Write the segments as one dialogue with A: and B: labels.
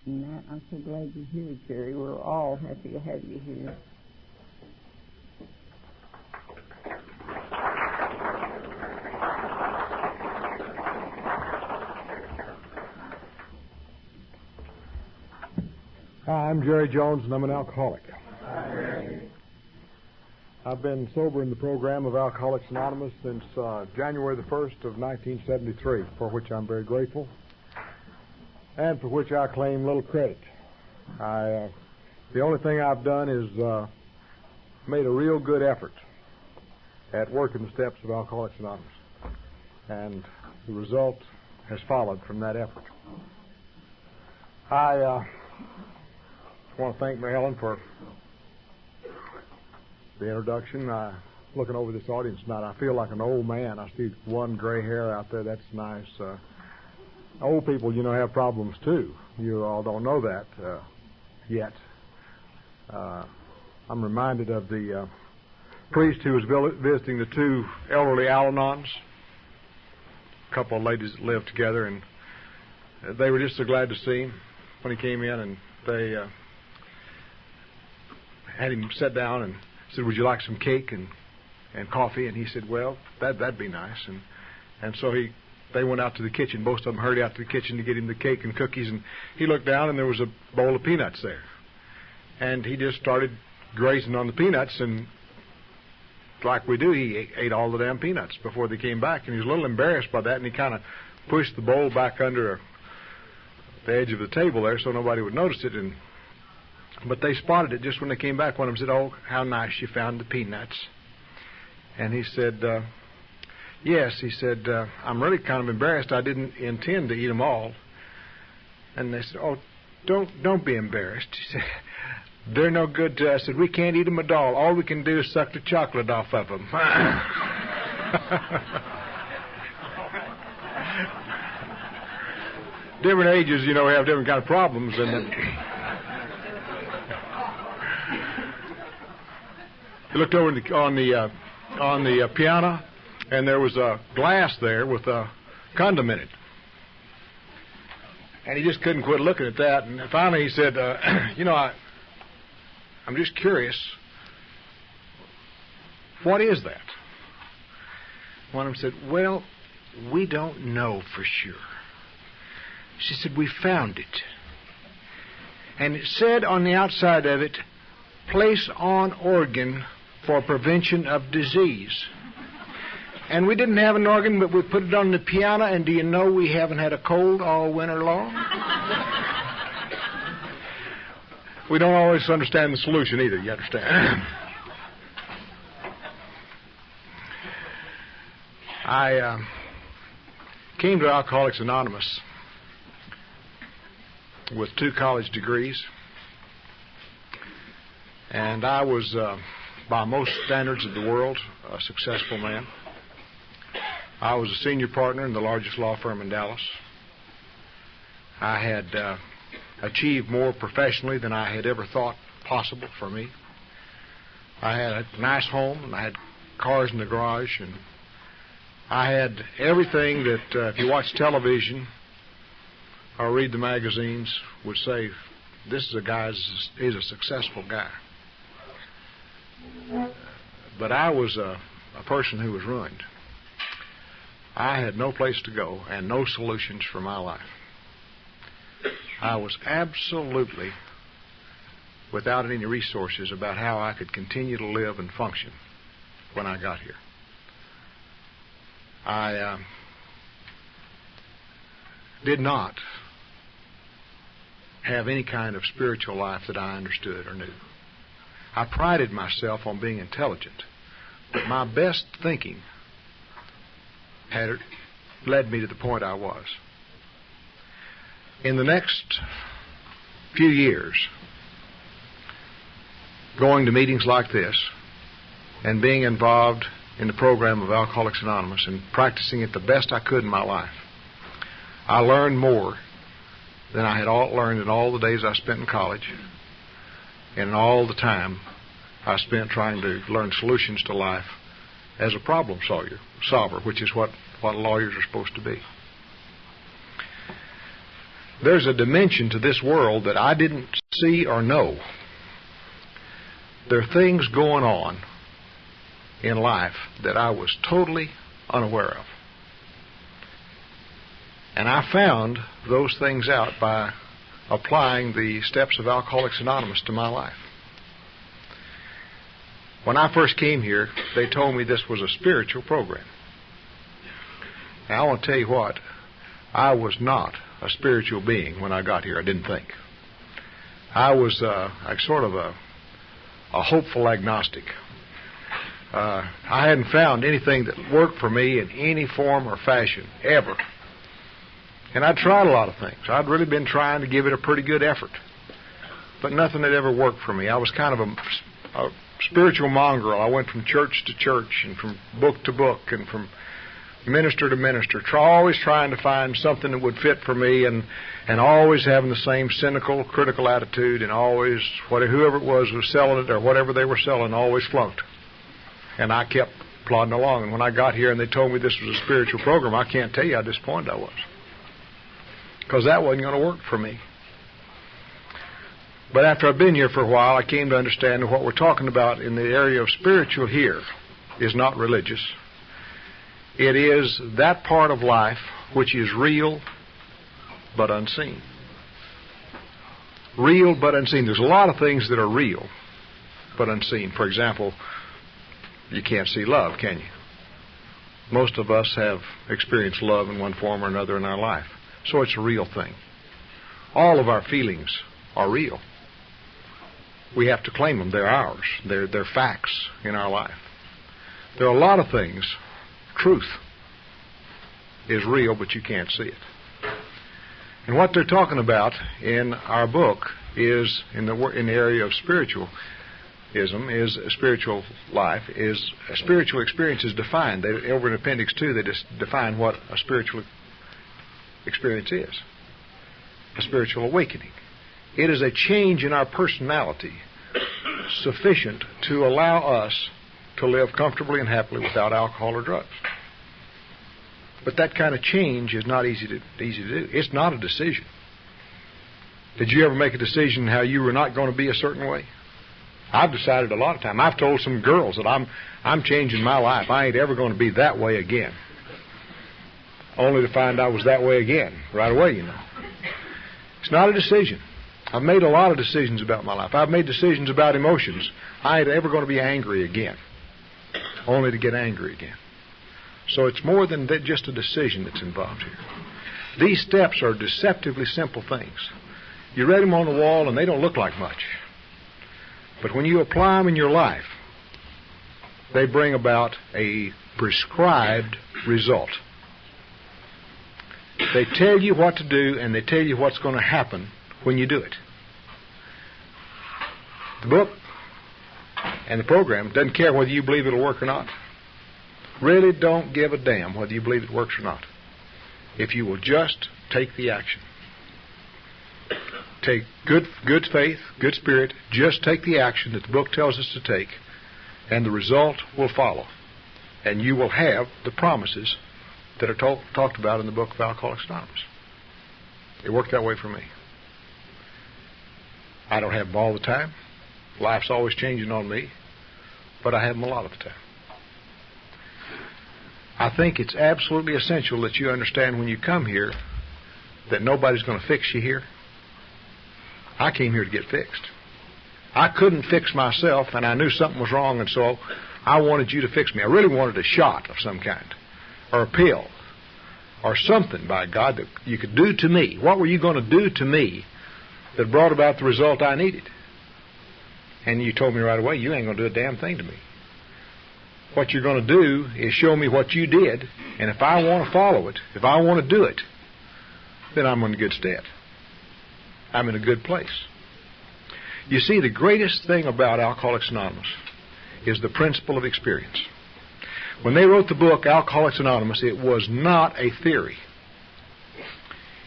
A: and that. I'm so glad you're here, Jerry. We're all happy to have you here.
B: Hi, I'm Jerry Jones, and I'm an alcoholic. I've been sober in the program of Alcoholics Anonymous since January the 1st of 1973, for which I'm very grateful, and for which I claim little credit. The only thing I've done is made a real good effort at working the steps of Alcoholics Anonymous, and the result has followed from that effort. I want to thank Mary Helen for the introduction. Looking over this audience tonight, I feel like an old man. I see one gray hair out there. That's nice. Old people, have problems too. You all don't know that yet. I'm reminded of the priest who was visiting the two elderly Al-Anons. A couple of ladies that lived together, and they were just so glad to see him when he came in, and they had him sit down and said, "Would you like some cake and coffee?" And he said, "Well, that'd be nice." And so they went out to the kitchen. Both of them hurried out to the kitchen to get him the cake and cookies, and he looked down and there was a bowl of peanuts there. And he just started grazing on the peanuts, and like we do, he ate all the damn peanuts before they came back, and he was a little embarrassed by that, and he kind of pushed the bowl back under the edge of the table there so nobody would notice it. But they spotted it just when they came back. One of them said, "Oh, how nice you found the peanuts." And he said, "Yes," he said, "I'm really kind of embarrassed. I didn't intend to eat them all." And they said, "Oh, don't be embarrassed." He said, "They're no good to us. We can't eat them at all. All we can do is suck the chocolate off of them." Different ages, have different kind of problems. And he looked over on the piano, and there was a glass there with a condom in it. And he just couldn't quit looking at that. And finally he said, I'm just curious, what is that? One of them said, "Well, we don't know for sure." She said, "We found it. And it said on the outside of it, 'Place on organ for prevention of disease.' And we didn't have an organ, but we put it on the piano, and do you know we haven't had a cold all winter long?" We don't always understand the solution either, you understand. I came to Alcoholics Anonymous with 2 college degrees, and I was, by most standards of the world, a successful man. I was a senior partner in the largest law firm in Dallas. I had achieved more professionally than I had ever thought possible for me. I had a nice home, and I had cars in the garage, and I had everything that if you watch television or read the magazines would say, this is a guy, he's a successful guy. But I was a person who was ruined. I had no place to go and no solutions for my life. I was absolutely without any resources about how I could continue to live and function when I got here. I did not have any kind of spiritual life that I understood or knew. I prided myself on being intelligent, but my best thinking had led me to the point I was. In the next few years, going to meetings like this and being involved in the program of Alcoholics Anonymous and practicing it the best I could in my life, I learned more than I had learned in all the days I spent in college and in all the time I spent trying to learn solutions to life as a problem solver, which is what lawyers are supposed to be. there's a dimension to this world that I didn't see or know. There are things going on in life that I was totally unaware of. And I found those things out by applying the steps of Alcoholics Anonymous to my life. When I first came here, they told me this was a spiritual program. Now, I want to tell you what, I was not a spiritual being when I got here, I didn't think. I was sort of a hopeful agnostic. I hadn't found anything that worked for me in any form or fashion, ever. And I'd tried a lot of things. I'd really been trying to give it a pretty good effort. But nothing had ever worked for me. I was kind of a spiritual mongrel. I went from church to church and from book to book and from minister to minister, always trying to find something that would fit for me, and always having the same cynical, critical attitude, and always, whoever it was selling it or whatever they were selling, always flunked. And I kept plodding along. And when I got here and they told me this was a spiritual program, I can't tell you how disappointed I was. Because that wasn't going to work for me. But after I've been here for a while, I came to understand that what we're talking about in the area of spiritual here is not religious. It is that part of life which is real but unseen. Real but unseen. There's a lot of things that are real but unseen. For example, you can't see love, can you? Most of us have experienced love in one form or another in our life. So it's a real thing. All of our feelings are real. We have to claim them. They're ours. They're facts in our life. There are a lot of things. Truth is real, but you can't see it. And what they're talking about in our book is, in the area of spiritualism, is a spiritual life, is a spiritual experience is defined. Over in Appendix 2, they just define what a spiritual experience is. A spiritual awakening. It is a change in our personality sufficient to allow us to live comfortably and happily without alcohol or drugs. But that kind of change is not easy to do. It's not a decision. Did you ever make a decision how you were not going to be a certain way? I've decided a lot of time. I've told some girls that I'm changing my life. I ain't ever going to be that way again. Only to find I was that way again right away, you know. It's not a decision. I've made a lot of decisions about my life. I've made decisions about emotions. I ain't ever going to be angry again. Only to get angry again. So it's more than just a decision that's involved here. These steps are deceptively simple things. You read them on the wall and they don't look like much. But when you apply them in your life, they bring about a prescribed result. They tell you what to do and they tell you what's going to happen when you do it. The book and the program doesn't care whether you believe it'll work or not. Really don't give a damn whether you believe it works or not. If you will just take the action. Take good faith, good spirit, just take the action that the book tells us to take, and the result will follow. And you will have the promises that are talked about in the book of Alcoholics Anonymous. It worked that way for me. I don't have them all the time. Life's always changing on me, but I have them a lot of the time. I think it's absolutely essential that you understand when you come here that nobody's going to fix you here. I came here to get fixed. I couldn't fix myself, and I knew something was wrong, and so I wanted you to fix me. I really wanted a shot of some kind, or a pill, or something, by God, that you could do to me. What were you going to do to me that brought about the result I needed? And you told me right away, you ain't going to do a damn thing to me. What you're going to do is show me what you did, and if I want to follow it, if I want to do it, then I'm in good stead. I'm in a good place. You see, the greatest thing about Alcoholics Anonymous is the principle of experience. When they wrote the book, Alcoholics Anonymous, it was not a theory.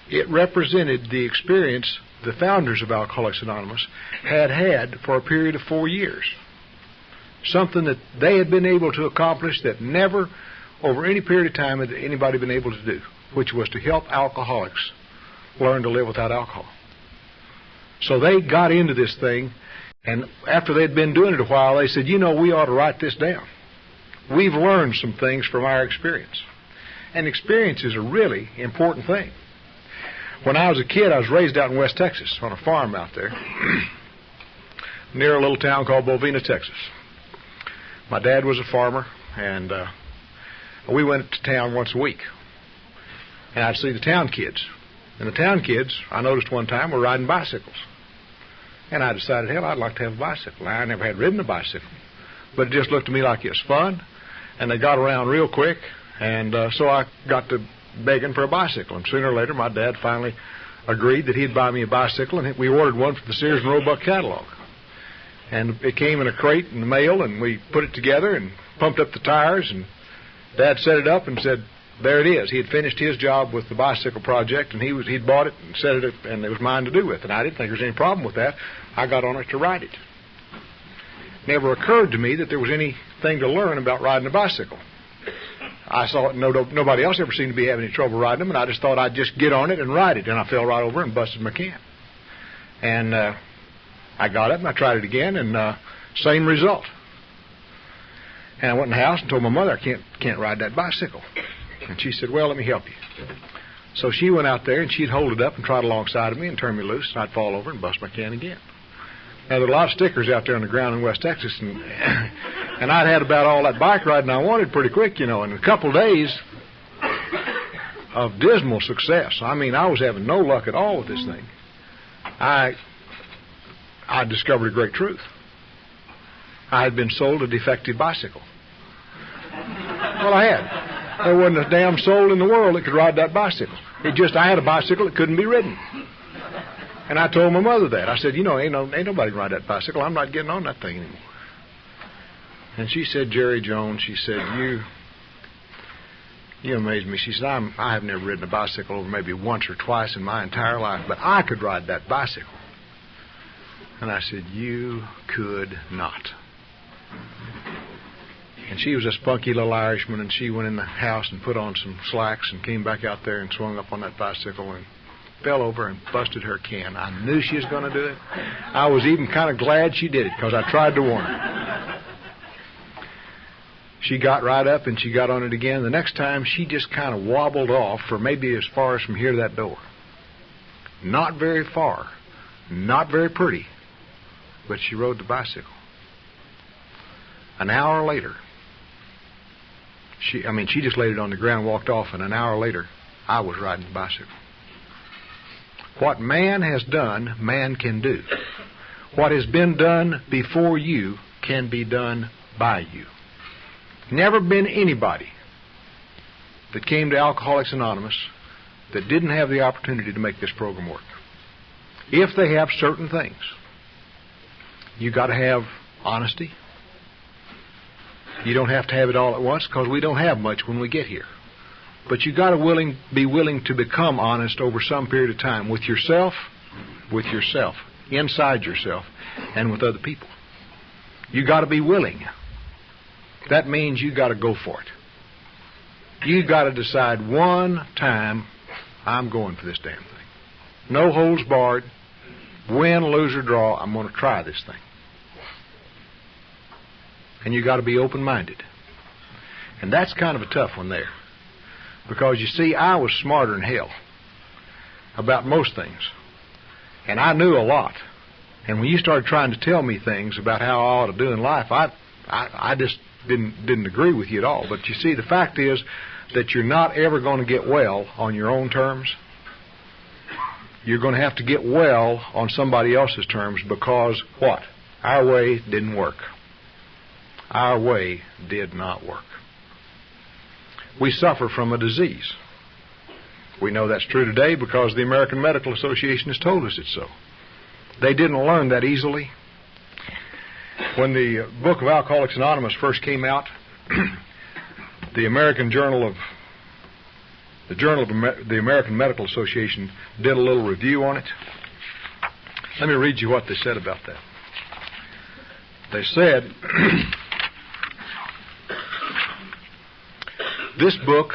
B: It represented the experience the founders of Alcoholics Anonymous had for a period of 4 years. Something that they had been able to accomplish that never, over any period of time, had anybody been able to do, which was to help alcoholics learn to live without alcohol. So they got into this thing, and after they'd been doing it a while, they said, you know, we ought to write this down. We've learned some things from our experience. And experience is a really important thing. When I was a kid, I was raised out in West Texas on a farm out there near a little town called Bovina, Texas. My dad was a farmer, and we went to town once a week. And I'd see the town kids. And the town kids, I noticed one time, were riding bicycles. And I decided, hell, I'd like to have a bicycle. Now, I never had ridden a bicycle, but it just looked to me like it was fun. And they got around real quick, and so I got to begging for a bicycle. And sooner or later, my dad finally agreed that he'd buy me a bicycle, and we ordered one from the Sears and Roebuck catalog. And it came in a crate in the mail, and we put it together and pumped up the tires, and Dad set it up and said, there it is. He had finished his job with the bicycle project, and he'd bought it and set it up, and it was mine to do with. And I didn't think there was any problem with that. I got on it to ride it. Never occurred to me that there was anything to learn about riding a bicycle. I saw it, nobody else ever seemed to be having any trouble riding them, and I just thought I'd just get on it and ride it. And I fell right over and busted my can. And I got up and I tried it again, and same result. And I went in the house and told my mother, I can't ride that bicycle. And she said, well, let me help you. So she went out there, and she'd hold it up and trot alongside of me and turn me loose, and I'd fall over and bust my can again. Now, there were a lot of stickers out there on the ground in West Texas, and I'd had about all that bike riding I wanted pretty quick, you know. In a couple of days of dismal success, I mean, I was having no luck at all with this thing. I discovered a great truth. I had been sold a defective bicycle. Well, I had. There wasn't a damn soul in the world that could ride that bicycle. I had a bicycle that couldn't be ridden. And I told my mother that. I said, you know, ain't nobody can ride that bicycle. I'm not getting on that thing anymore. And she said, Jerry Jones, she said, you amaze me. She said, I have never ridden a bicycle over maybe once or twice in my entire life, but I could ride that bicycle. And I said, you could not. And she was a spunky little Irishman, and she went in the house and put on some slacks and came back out there and swung up on that bicycle and fell over and busted her can. I knew she was going to do it. I was even kind of glad she did it because I tried to warn her. She got right up and she got on it again. The next time, she just kind of wobbled off for maybe as far as from here to that door. Not very far. Not very pretty. But she rode the bicycle. An hour later, she just laid it on the ground and walked off, and an hour later, I was riding the bicycle. What man has done, man can do. What has been done before you can be done by you. Never been anybody that came to Alcoholics Anonymous that didn't have the opportunity to make this program work. If they have certain things, you got to have honesty. You don't have to have it all at once because we don't have much when we get here. But you got to be willing to become honest over some period of time with yourself, inside yourself, and with other people. You got to be willing. That means you got to go for it. You got to decide one time, I'm going for this damn thing. No holds barred. Win, lose, or draw, I'm going to try this thing. And you got to be open-minded. And that's kind of a tough one there. Because, you see, I was smarter than hell about most things. And I knew a lot. And when you started trying to tell me things about how I ought to do in life, I just didn't agree with you at all. But, you see, the fact is that you're not ever going to get well on your own terms. You're going to have to get well on somebody else's terms because, what? Our way didn't work. Our way did not work. We suffer from a disease. We know that's true today because the American Medical Association has told us it's so. They didn't learn that easily. When the book of Alcoholics Anonymous first came out, the Journal of the American Medical Association did a little review on it. Let me read you what they said about that. They said, this book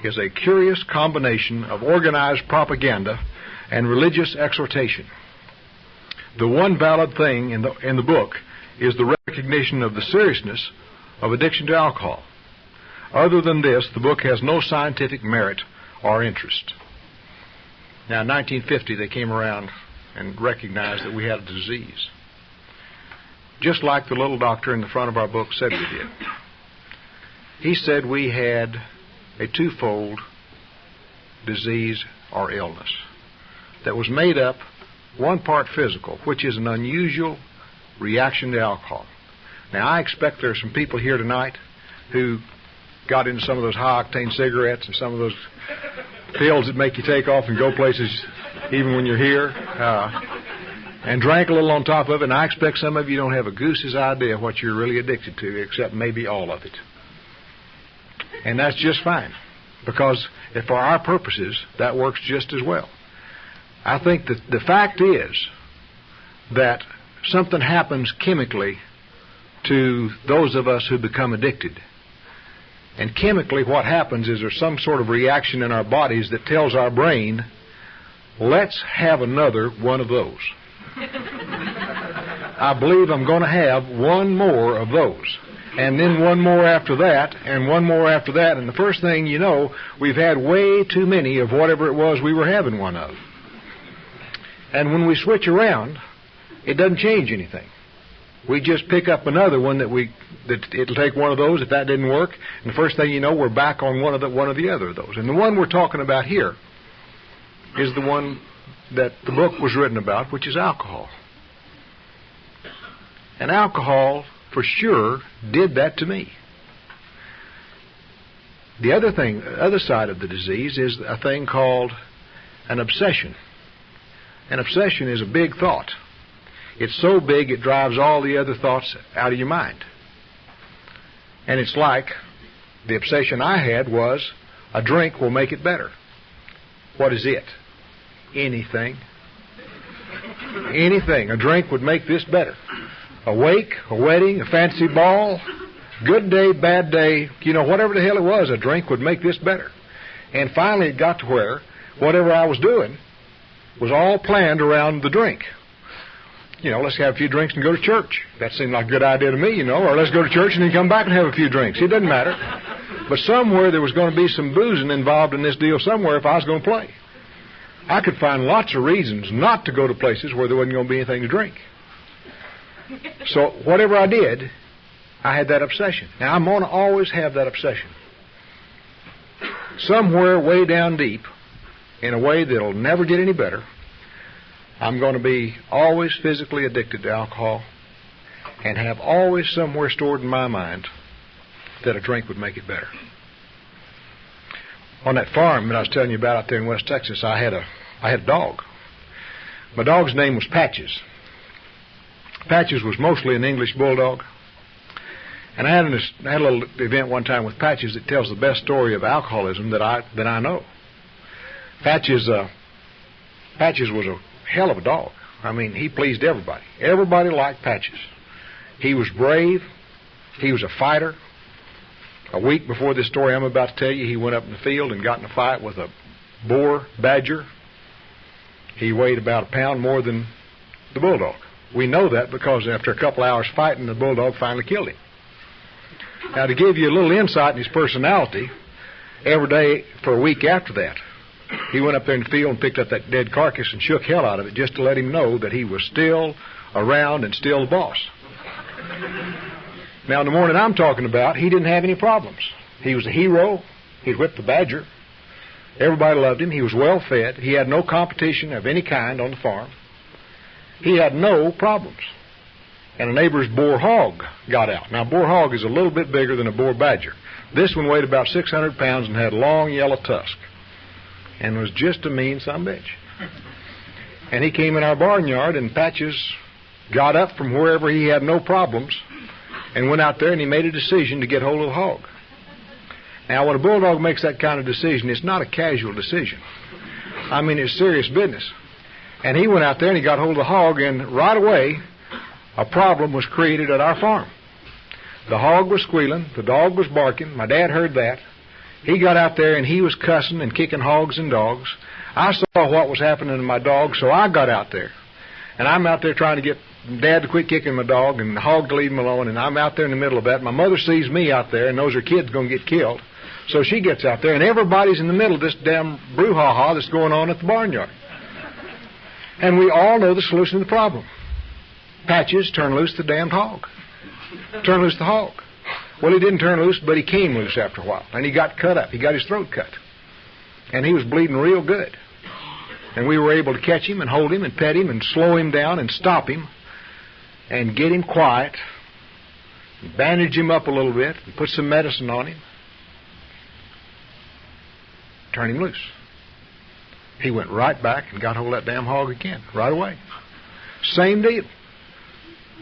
B: is a curious combination of organized propaganda and religious exhortation. The one valid thing in the book is the recognition of the seriousness of addiction to alcohol. Other than this, the book has no scientific merit or interest. Now, in 1950, they came around and recognized that we had a disease, just like the little doctor in the front of our book said we did. He said we had a twofold disease or illness that was made up one part physical, which is an unusual reaction to alcohol. Now, I expect there are some people here tonight who got into some of those high-octane cigarettes and some of those pills that make you take off and go places even when you're here, and drank a little on top of it, and I expect some of you don't have a goose's idea of what you're really addicted to, except maybe all of it. And that's just fine, because for our purposes, that works just as well. I think that the fact is that something happens chemically to those of us who become addicted. And chemically what happens is there's some sort of reaction in our bodies that tells our brain, let's have another one of those. I believe I'm going to have one more of those. And then one more after that, and one more after that. And the first thing you know, we've had way too many of whatever it was we were having one of. And when we switch around, it doesn't change anything. We just pick up another one that it'll take one of those if that didn't work. And the first thing you know, we're back on one of the other of those. And the one we're talking about here is the one that the book was written about, which is alcohol. And alcohol, for sure, did that to me. The other side of the disease is a thing called an obsession. An obsession is a big thought. It's so big it drives all the other thoughts out of your mind. And it's like the obsession I had was a drink will make it better. What is it? Anything. Anything. A drink would make this better. A wake, a wedding, a fancy ball, good day, bad day, whatever the hell it was, a drink would make this better. And finally it got to where whatever I was doing was all planned around the drink. Let's have a few drinks and go to church. That seemed like a good idea to me, or let's go to church and then come back and have a few drinks. It doesn't matter. But somewhere there was going to be some boozing involved in this deal somewhere if I was going to play. I could find lots of reasons not to go to places where there wasn't going to be anything to drink. So whatever I did, I had that obsession. Now, I'm going to always have that obsession. Somewhere way down deep, in a way that'll never get any better, I'm going to be always physically addicted to alcohol and have always somewhere stored in my mind that a drink would make it better. On that farm that I was telling you about out there in West Texas, I had a dog. My dog's name was Patches. Patches was mostly an English bulldog. And I had a little event one time with Patches that tells the best story of alcoholism that I know. Patches was a hell of a dog. I mean, he pleased everybody. Everybody liked Patches. He was brave. He was a fighter. A week before this story I'm about to tell you, he went up in the field and got in a fight with a boar badger. He weighed about a pound more than the bulldog. We know that because after a couple hours fighting, the bulldog finally killed him. Now, to give you a little insight in his personality, every day for a week after that, he went up there in the field and picked up that dead carcass and shook hell out of it just to let him know that he was still around and still the boss. Now, in the morning I'm talking about, he didn't have any problems. He was a hero. He'd whipped the badger. Everybody loved him. He was well fed. He had no competition of any kind on the farm. He had no problems. And a neighbor's boar hog got out. Now, a boar hog is a little bit bigger than a boar badger. This one weighed about 600 pounds and had long yellow tusk and was just a mean son of a bitch. And he came in our barnyard, and Patches got up from wherever he had no problems and went out there, and he made a decision to get hold of the hog. Now, when a bulldog makes that kind of decision, it's not a casual decision. I mean, it's serious business. And he went out there and he got hold of the hog, and right away, a problem was created at our farm. The hog was squealing. The dog was barking. My dad heard that. He got out there and he was cussing and kicking hogs and dogs. I saw what was happening to my dog, so I got out there. And I'm out there trying to get Dad to quit kicking my dog and the hog to leave him alone, and I'm out there in the middle of that. My mother sees me out there and knows her kid's going to get killed. So she gets out there, and everybody's in the middle of this damn brouhaha that's going on at the barnyard. And we all know the solution to the problem. Patches, turn loose the damned hog. Turn loose the hog. Well, he didn't turn loose, but he came loose after a while. And he got cut up. He got his throat cut. And he was bleeding real good. And we were able to catch him and hold him and pet him and slow him down and stop him and get him quiet, and bandage him up a little bit and put some medicine on him. Turn him loose. He went right back and got hold of that damn hog again, right away. Same deal.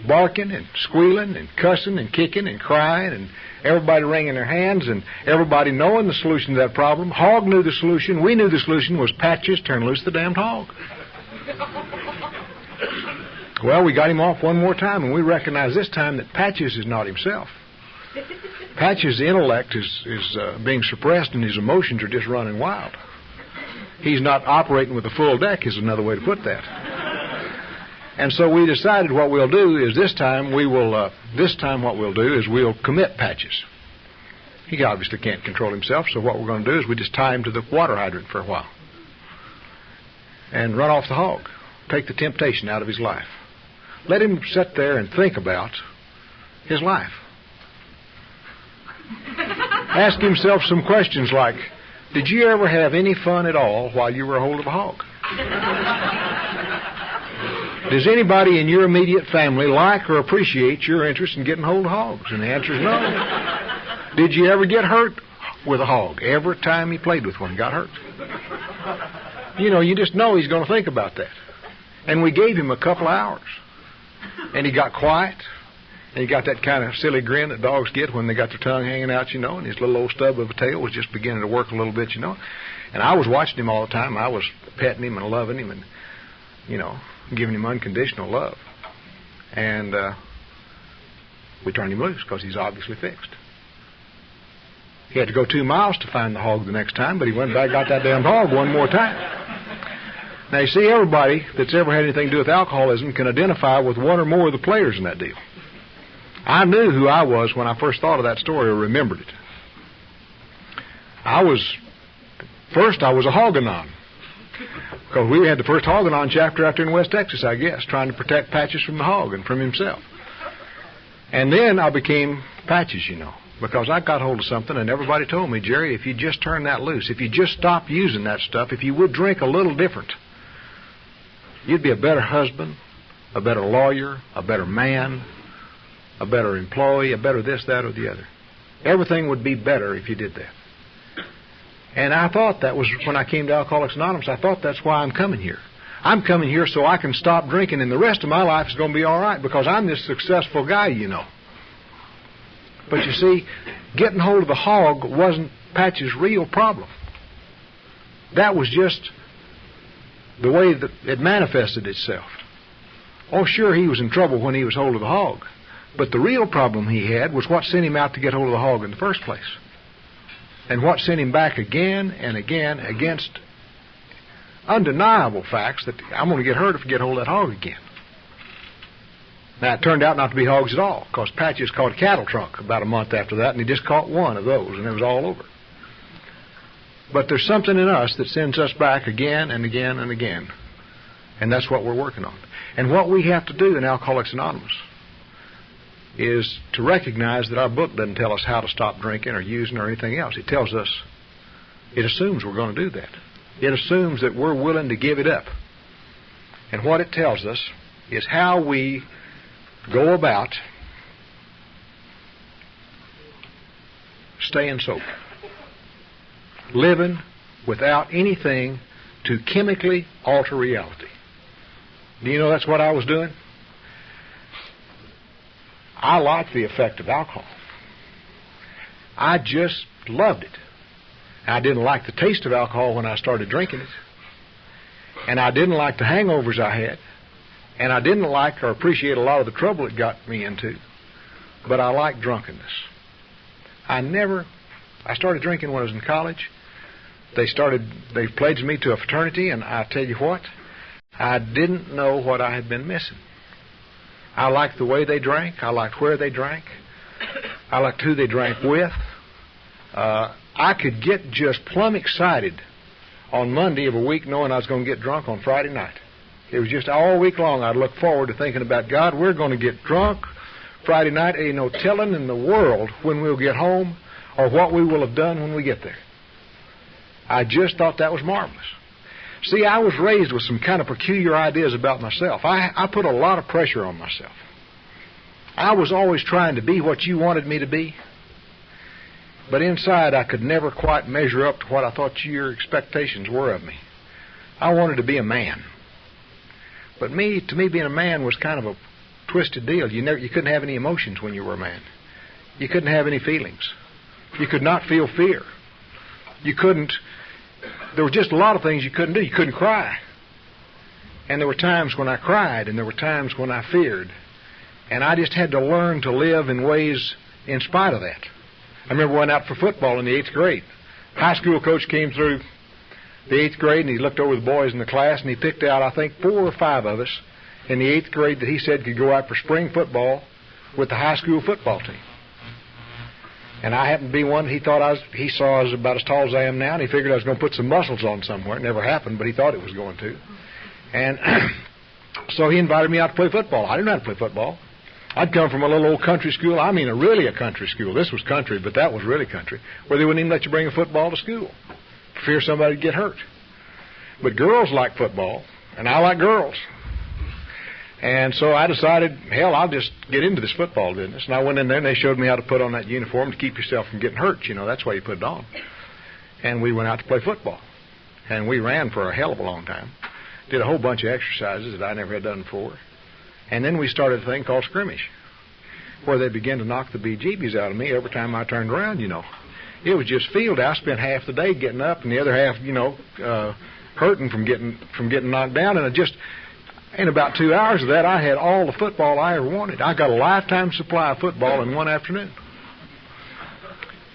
B: Barking and squealing and cussing and kicking and crying and everybody wringing their hands and everybody knowing the solution to that problem. Hog knew the solution. We knew the solution was Patches, turn loose the damned hog. Well, we got him off one more time, and we recognized this time that Patches is not himself. Patches' intellect is being suppressed, and his emotions are just running wild. He's not operating with a full deck, is another way to put that. And so we decided what we'll do is this time what we'll do is we'll commit Patches. He obviously can't control himself, so what we're going to do is we just tie him to the water hydrant for a while and run off the hog. Take the temptation out of his life. Let him sit there and think about his life. Ask himself some questions like, did you ever have any fun at all while you were a hold of a hog? Does anybody in your immediate family like or appreciate your interest in getting hold of hogs? And the answer is no. Did you ever get hurt with a hog? Every time you played with one, got hurt. You know, you just know he's going to think about that. And we gave him a couple of hours. And he got quiet. And he got that kind of silly grin that dogs get when they got their tongue hanging out, you know, and his little old stub of a tail was just beginning to work a little bit, you know. And I was watching him all the time. I was petting him and loving him and, you know, giving him unconditional love. And we turned him loose because he's obviously fixed. He had to go 2 miles to find the hog the next time, but he went back and got that damn hog one more time. Now, you see, everybody that's ever had anything to do with alcoholism can identify with one or more of the players in that deal. I knew who I was when I first thought of that story or remembered it. I was a Hoganon. Because we had the first Hoganon chapter out there in West Texas, I guess, trying to protect Patches from the hog and from himself. And then I became Patches, you know, because I got hold of something and everybody told me, Jerry, if you just turn that loose, if you just stop using that stuff, if you would drink a little different, you'd be a better husband, a better lawyer, a better man, a better employee, a better this, that, or the other. Everything would be better if you did that. And I thought that was, when I came to Alcoholics Anonymous, I thought that's why I'm coming here. I'm coming here so I can stop drinking, and the rest of my life is going to be all right because I'm this successful guy, you know. But you see, getting hold of the hog wasn't Patch's real problem. That was just the way that it manifested itself. Oh, sure, he was in trouble when he was hold of the hog. But the real problem he had was what sent him out to get hold of the hog in the first place. And what sent him back again and again against undeniable facts that I'm going to get hurt if I get hold of that hog again. Now, it turned out not to be hogs at all, because Patches caught a cattle trunk about a month after that, and he just caught one of those, and it was all over. But there's something in us that sends us back again and again and again, and that's what we're working on. And what we have to do in Alcoholics Anonymous is to recognize that our book doesn't tell us how to stop drinking or using or anything else. It tells us, it assumes we're going to do that. It assumes that we're willing to give it up. And what it tells us is how we go about staying sober, living without anything to chemically alter reality. Do you know that's what I was doing? I liked the effect of alcohol. I just loved it. I didn't like the taste of alcohol when I started drinking it. And I didn't like the hangovers I had. And I didn't like or appreciate a lot of the trouble it got me into. But I liked drunkenness. I started drinking when I was in college. They pledged me to a fraternity, and I tell you what, I didn't know what I had been missing. I liked the way they drank. I liked where they drank. I liked who they drank with. I could get just plumb excited on Monday of a week knowing I was going to get drunk on Friday night. It was just all week long I'd look forward to thinking about, God, we're going to get drunk Friday night. Ain't no telling in the world when we'll get home or what we will have done when we get there. I just thought that was marvelous. See, I was raised with some kind of peculiar ideas about myself. I put a lot of pressure on myself. I was always trying to be what you wanted me to be. But inside, I could never quite measure up to what I thought your expectations were of me. I wanted to be a man. But to me, being a man was kind of a twisted deal. You couldn't have any emotions when you were a man. You couldn't have any feelings. You could not feel fear. There were just a lot of things you couldn't do. You couldn't cry. And there were times when I cried, and there were times when I feared. And I just had to learn to live in ways in spite of that. I remember going out for football in the 8th grade. High school coach came through the 8th grade, and he looked over the boys in the class, and he picked out, I think, 4 or 5 of us in the 8th grade that he said could go out for spring football with the high school football team. And I happened to be one he saw I was about as tall as I am now, and he figured I was going to put some muscles on somewhere. It never happened, but he thought it was going to. And so he invited me out to play football. I didn't know how to play football. I'd come from a little old country school. I mean, really a country school. This was country, but that was really country, where they wouldn't even let you bring a football to school for fear somebody would get hurt. But girls like football, and I like girls. And so I decided, hell, I'll just get into this football business. And I went in there, and they showed me how to put on that uniform to keep yourself from getting hurt. You know, that's why you put it on. And we went out to play football. And we ran for a hell of a long time. Did a whole bunch of exercises that I never had done before. And then we started a thing called scrimmage, where they began to knock the bejeebies out of me every time I turned around, you know. It was just field. I spent half the day getting up and the other half, hurting from getting knocked down. And in about 2 hours of that, I had all the football I ever wanted. I got a lifetime supply of football in one afternoon.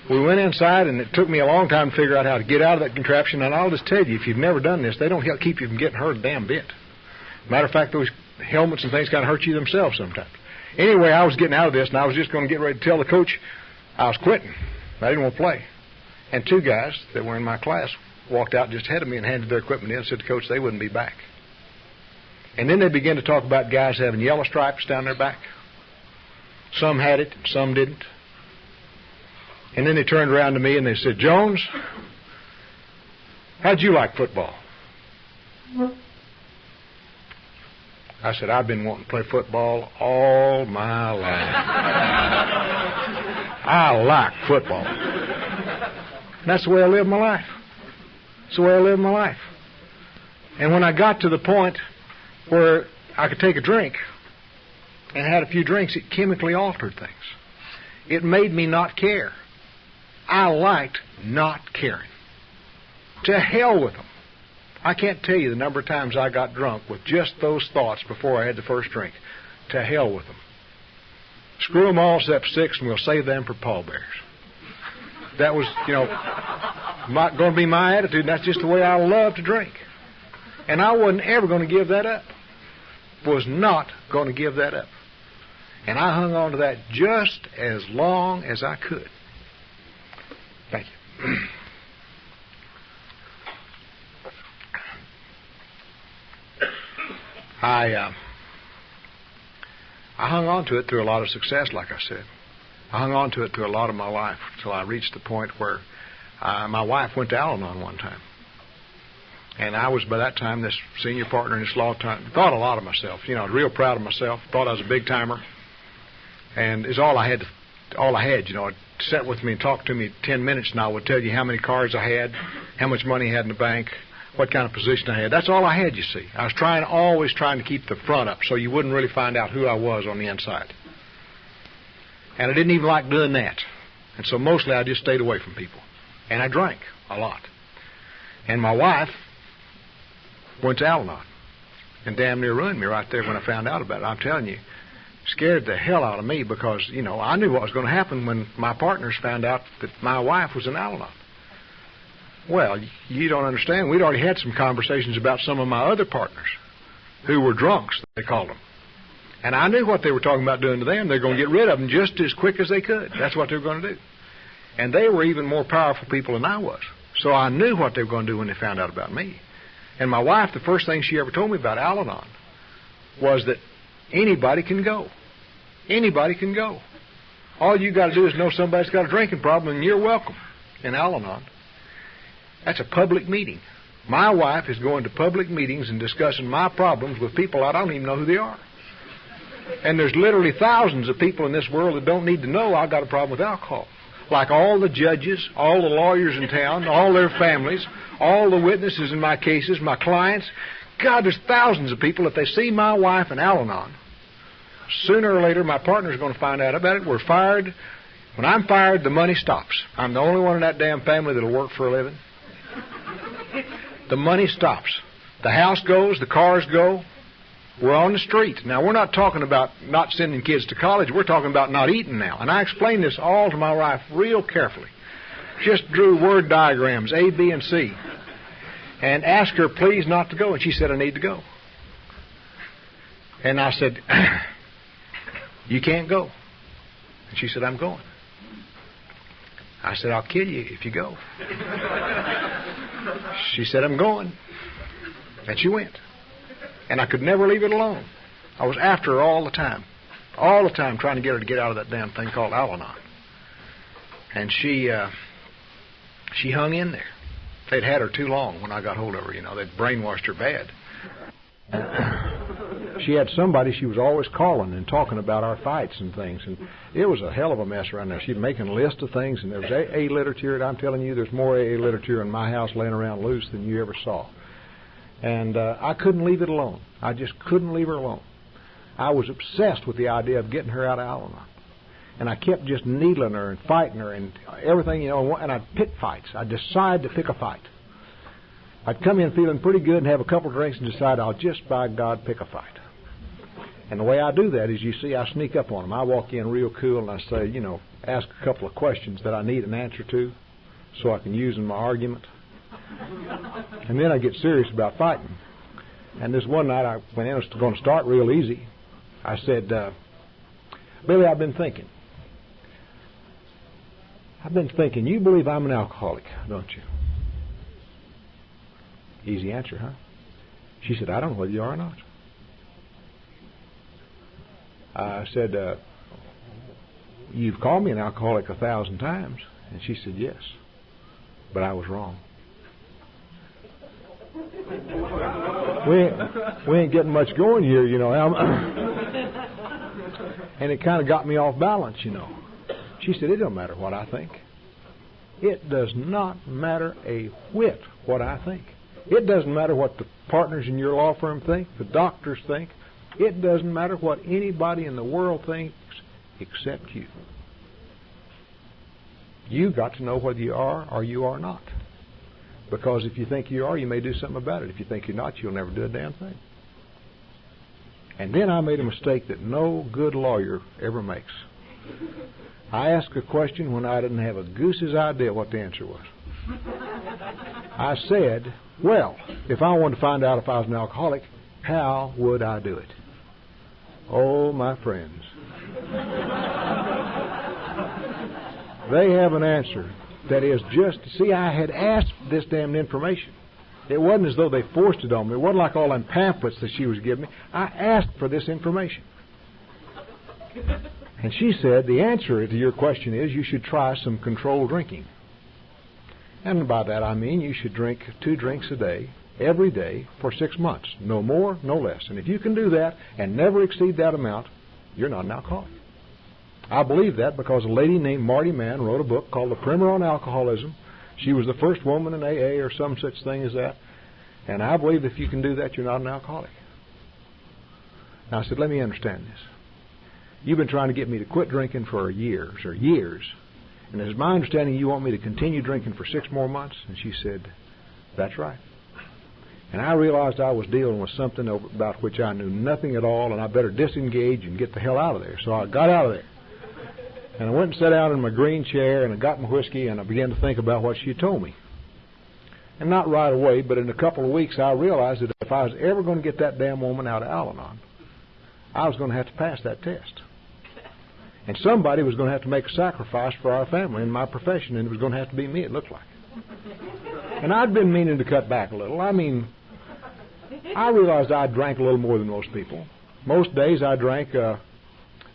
B: We went inside, and it took me a long time to figure out how to get out of that contraption. And I'll just tell you, if you've never done this, they don't keep you from getting hurt a damn bit. Matter of fact, those helmets and things kind of hurt you themselves sometimes. Anyway, I was getting out of this, and I was just going to get ready to tell the coach I was quitting. I didn't want to play. And 2 guys that were in my class walked out just ahead of me and handed their equipment in and said to Coach they wouldn't be back. And then they began to talk about guys having yellow stripes down their back. Some had it, some didn't. And then they turned around to me and they said, Jones, how'd you like football? I said, I've been wanting to play football all my life. I like football. And that's the way I live my life. That's the way I live my life. And when I got to the point where I could take a drink and had a few drinks, it chemically altered things. It made me not care. I liked not caring. To hell with them. I can't tell you the number of times I got drunk with just those thoughts before I had the first drink. To hell with them. Screw them all except 6, and we'll save them for pallbearers. That was, going to be my attitude, and that's just the way I love to drink. And I wasn't ever going to give that up. Was not going to give that up. And I hung on to that just as long as I could. Thank you. I hung on to it through a lot of success, like I said. I hung on to it through a lot of my life until I reached the point where my wife went to Al-Anon one time. And I was, by that time, this senior partner in this law time. Thought a lot of myself. I was real proud of myself. Thought I was a big timer. And it's all I had. Sat with me and talked to me 10 minutes, and I would tell you how many cars I had, how much money I had in the bank, what kind of position I had. That's all I had, you see. I was always trying to keep the front up so you wouldn't really find out who I was on the inside. And I didn't even like doing that. And so mostly I just stayed away from people. And I drank a lot. And my wife went to Al-Anon and damn near ruined me right there when I found out about it. I'm telling you, scared the hell out of me because, I knew what was going to happen when my partners found out that my wife was in Al-Anon. Well, you don't understand. We'd already had some conversations about some of my other partners who were drunks, they called them. And I knew what they were talking about doing to them. They're going to get rid of them just as quick as they could. That's what they were going to do. And they were even more powerful people than I was. So I knew what they were going to do when they found out about me. And my wife, the first thing she ever told me about Al-Anon was that anybody can go. Anybody can go. All you got to do is know somebody's got a drinking problem, and you're welcome in Al-Anon. That's a public meeting. My wife is going to public meetings and discussing my problems with people I don't even know who they are. And there's literally thousands of people in this world that don't need to know I've got a problem with alcohol. Like all the judges, all the lawyers in town, all their families, all the witnesses in my cases, my clients. God, there's thousands of people. If they see my wife in Al-Anon, sooner or later my partner's going to find out about it. We're fired. When I'm fired, the money stops. I'm the only one in that damn family that'll work for a living. The money stops. The house goes, the cars go. We're on the street. Now, we're not talking about not sending kids to college. We're talking about not eating now. And I explained this all to my wife real carefully. Just drew word diagrams, A, B, and C. And asked her, please, not to go. And she said, I need to go. And I said, you can't go. And she said, I'm going. I said, I'll kill you if you go. She said, I'm going. And she went. And I could never leave it alone. I was after her all the time trying to get her to get out of that damn thing called Al-Anon. And she hung in there. They'd had her too long when I got hold of her, you know. They'd brainwashed her bad. She had somebody she was always calling and talking about our fights and things. And it was a hell of a mess around there. She'd make a list of things, and there was AA literature. And I'm telling you, there's more AA literature in my house laying around loose than you ever saw. And I couldn't leave it alone. I just couldn't leave her alone. I was obsessed with the idea of getting her out of Al-Anon. And I kept just needling her and fighting her and everything, you know, and I'd pick fights. I'd decide to pick a fight. I'd come in feeling pretty good and have a couple of drinks and decide I'll just, by God, pick a fight. And the way I do that is, you see, I sneak up on them. I walk in real cool and I say, you know, ask a couple of questions that I need an answer to so I can use in my argument. And then I get serious about fighting. And this one night, when it was going to start real easy, I said, Billy, I've been thinking, you believe I'm an alcoholic, don't you? Easy answer, huh? She said, I don't know whether you are or not. I said, you've called me an alcoholic 1,000 times. And she said, yes, but I was wrong. We ain't getting much going here, you know. And it kind of got me off balance, you know. She said, it don't matter what I think. It does not matter a whit what I think. It doesn't matter what the partners in your law firm think, the doctors think. It doesn't matter what anybody in the world thinks except you. You got to know whether you are or you are not. Because if you think you are, you may do something about it. If you think you're not, you'll never do a damn thing. And then I made a mistake that no good lawyer ever makes. I asked a question when I didn't have a goose's idea what the answer was. I said, well, if I wanted to find out if I was an alcoholic, how would I do it? Oh, my friends. They have an answer that is just, see, I had asked this damned information. It wasn't as though they forced it on me. It wasn't like all them pamphlets that she was giving me. I asked for this information. And she said, the answer to your question is you should try some controlled drinking. And by that I mean you should drink 2 drinks a day, every day, for 6 months. No more, no less. And if you can do that and never exceed that amount, you're not an alcoholic. I believe that because a lady named Marty Mann wrote a book called The Primer on Alcoholism. She was the first woman in AA or some such thing as that. And I believe if you can do that, you're not an alcoholic. Now I said, let me understand this. You've been trying to get me to quit drinking for years. And it's my understanding you want me to continue drinking for 6 more months? And she said, that's right. And I realized I was dealing with something about which I knew nothing at all, and I better disengage and get the hell out of there. So I got out of there. And I went and sat down in my green chair, and I got my whiskey, and I began to think about what she told me. And not right away, but in a couple of weeks, I realized that if I was ever going to get that damn woman out of Al-Anon, I was going to have to pass that test. And somebody was going to have to make a sacrifice for our family and my profession, and it was going to have to be me, it looked like. And I'd been meaning to cut back a little. I mean, I realized I drank a little more than most people. Most days I drank, I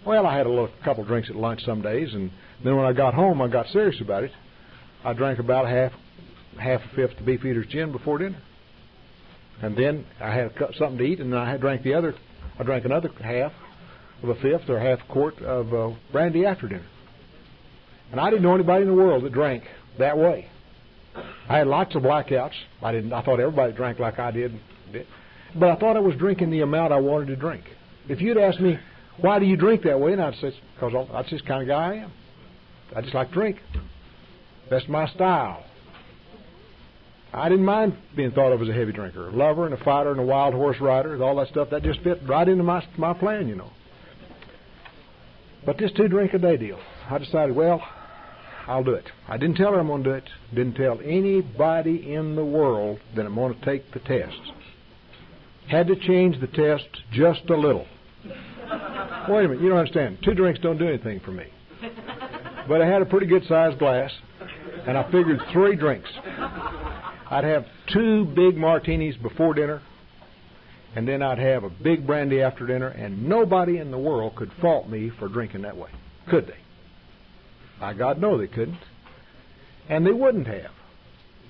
B: had a couple of drinks at lunch some days, and then when I got home, I got serious about it. I drank about half a fifth of Beefeater's gin before dinner. And then I had something to eat, and then I drank another half of a fifth or half a quart of brandy after dinner. And I didn't know anybody in the world that drank that way. I had lots of blackouts. I thought everybody drank like I did. But I thought I was drinking the amount I wanted to drink. If you'd asked me, why do you drink that way? And I'd say, because that's just the kind of guy I am. I just like to drink. That's my style. I didn't mind being thought of as a heavy drinker. A lover and a fighter and a wild horse rider, all that stuff, that just fit right into my plan, you know. But this 2-drink-a-day deal, I decided, well, I'll do it. I didn't tell her I'm going to do it. Didn't tell anybody in the world that I'm going to take the test. Had to change the test just a little. Wait a minute, you don't understand. 2 drinks don't do anything for me. But I had a pretty good-sized glass, and I figured 3 drinks. I'd have 2 big martinis before dinner, and then I'd have a big brandy after dinner, and nobody in the world could fault me for drinking that way. Could they? I God know they couldn't. And they wouldn't have,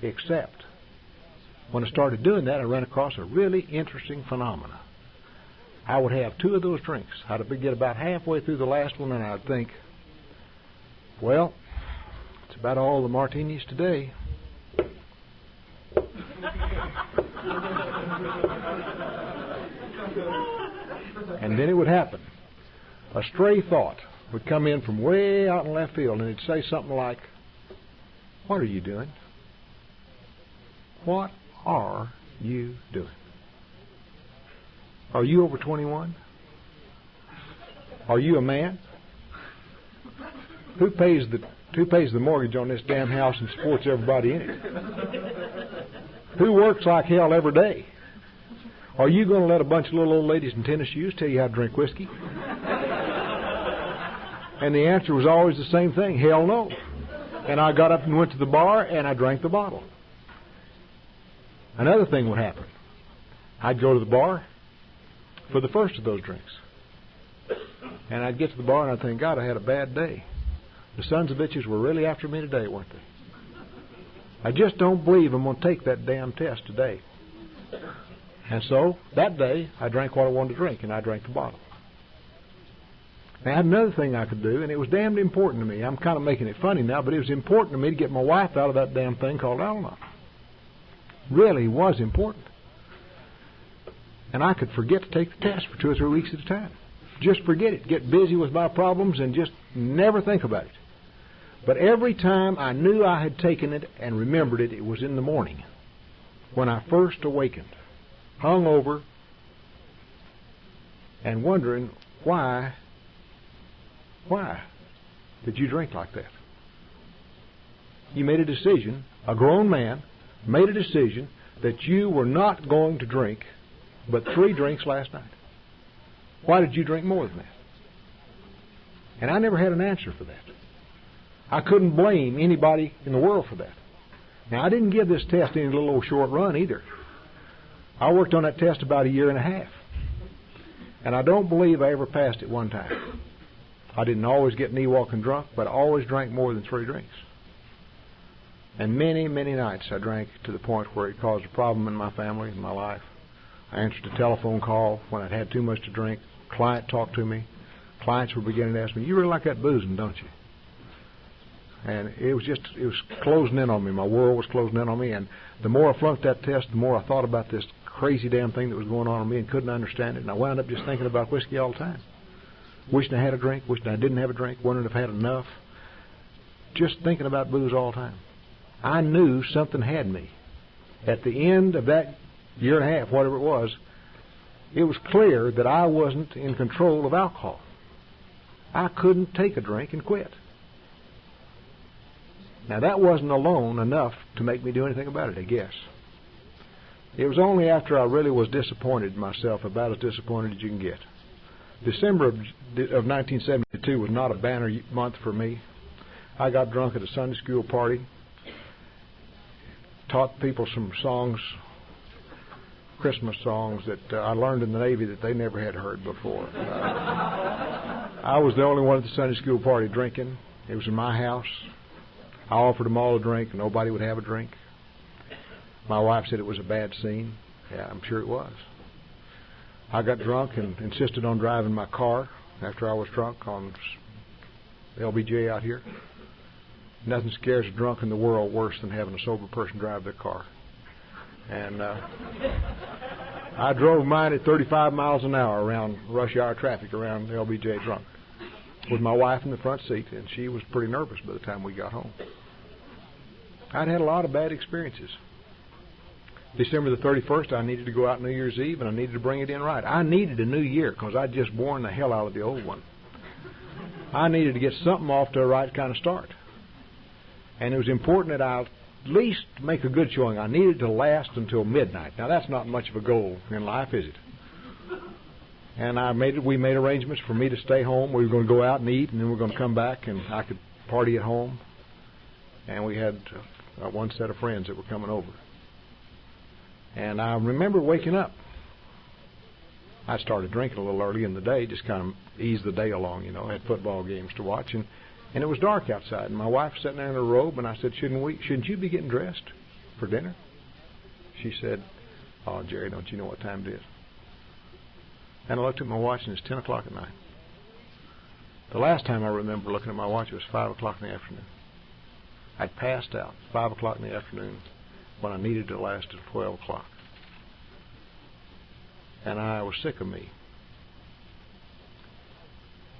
B: except when I started doing that, I ran across a really interesting phenomenon. I would have 2 of those drinks. I'd get about halfway through the last one, and I'd think, well, it's about all the martinis today. And then it would happen. A stray thought would come in from way out in left field, and it'd say something like, what are you doing? What are you doing? Are you over 21? Are you a man? Who pays the mortgage on this damn house and supports everybody in it? Who works like hell every day? Are you going to let a bunch of little old ladies in tennis shoes tell you how to drink whiskey? And the answer was always the same thing, hell no. And I got up and went to the bar, and I drank the bottle. Another thing would happen. I'd go to the bar for the first of those drinks. And I'd get to the bar, and I'd think, God, I had a bad day. The sons of bitches were really after me today, weren't they? I just don't believe I'm going to take that damn test today. And so, that day, I drank what I wanted to drink, and I drank the bottle. Now, I had another thing I could do, and it was damned important to me. I'm kind of making it funny now, but it was important to me to get my wife out of that damn thing called Al-Anon. Really was important. And I could forget to take the test for 2 or 3 weeks at a time. Just forget it. Get busy with my problems and just never think about it. But every time I knew I had taken it and remembered it, it was in the morning when I first awakened, hung over, and wondering why did you drink like that? You made a decision, a grown man made a decision that you were not going to drink but 3 drinks last night. Why did you drink more than that? And I never had an answer for that. I couldn't blame anybody in the world for that. Now, I didn't give this test any little old short run either. I worked on that test about 1.5 years. And I don't believe I ever passed it one time. I didn't always get knee walking drunk, but I always drank more than 3 drinks. And many, many nights I drank to the point where it caused a problem in my family, in my life. I answered a telephone call when I'd had too much to drink. A client talked to me. Clients were beginning to ask me, you really like that boozing, don't you? And it was closing in on me. My world was closing in on me. And the more I flunked that test, the more I thought about this crazy damn thing that was going on in me and couldn't understand it. And I wound up just thinking about whiskey all the time. Wishing I had a drink, wishing I didn't have a drink, wondering if I had enough. Just thinking about booze all the time. I knew something had me. At the end of that 1.5 years, whatever it was clear that I wasn't in control of alcohol. I couldn't take a drink and quit. Now, that wasn't alone enough to make me do anything about it, I guess. It was only after I really was disappointed in myself, about as disappointed as you can get. December of 1972 was not a banner month for me. I got drunk at a Sunday school party, taught people some songs, Christmas songs that I learned in the Navy that they never had heard before. I was the only one at the Sunday school party drinking. It was in my house. I offered them all a drink, and nobody would have a drink. My wife said it was a bad scene. Yeah, I'm sure it was. I got drunk and insisted on driving my car after I was drunk on LBJ out here. Nothing scares a drunk in the world worse than having a sober person drive their car. And I drove mine at 35 miles an hour around rush hour traffic around LBJ drunk with my wife in the front seat, and she was pretty nervous by the time we got home. I'd had a lot of bad experiences. December the 31st, I needed to go out New Year's Eve, and I needed to bring it in right. I needed a new year because I'd just worn the hell out of the old one. I needed to get something off to a right kind of start. And it was important that I at least make a good showing. I needed to last until midnight. Now, that's not much of a goal in life, is it? And we made arrangements for me to stay home. We were going to go out and eat, and then we were going to come back, and I could party at home. And we had one set of friends that were coming over. And I remember waking up. I started drinking a little early in the day, just kind of ease the day along, I had football games to watch, and it was dark outside. And my wife was sitting there in her robe, and I said, shouldn't you be getting dressed for dinner? She said, "Oh, Jerry, don't you know what time it is?" And I looked at my watch, and it's 10 o'clock at night. The last time I remember looking at my watch, it was 5 o'clock in the afternoon. I'd passed out 5 o'clock in the afternoon when I needed to last till 12 o'clock. And I was sick of me.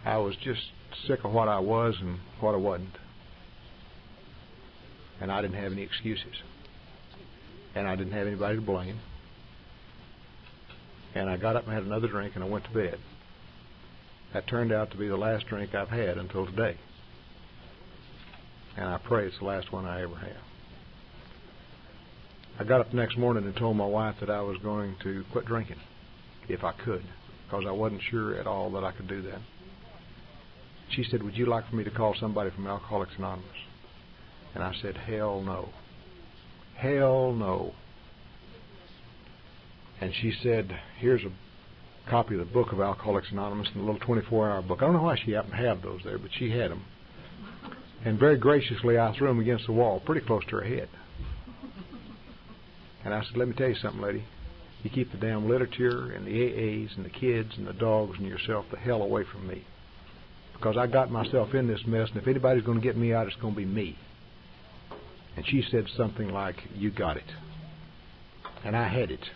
B: I was just sick of what I was and what I wasn't. And I didn't have any excuses. And I didn't have anybody to blame. And I got up and had another drink, and I went to bed. That turned out to be the last drink I've had until today. And I pray it's the last one I ever have. I got up the next morning and told my wife that I was going to quit drinking, if I could, because I wasn't sure at all that I could do that. She said, "Would you like for me to call somebody from Alcoholics Anonymous?" And I said, "Hell no. Hell no." And she said, "Here's a copy of the book of Alcoholics Anonymous and the little 24-hour book." I don't know why she happened to have those there, but she had them. And very graciously, I threw them against the wall, pretty close to her head. And I said, "Let me tell you something, lady. You keep the damn literature and the AAs and the kids and the dogs and yourself the hell away from me. Because I got myself in this mess, and if anybody's going to get me out, it's going to be me." And she said something like, "You got it." And I had it.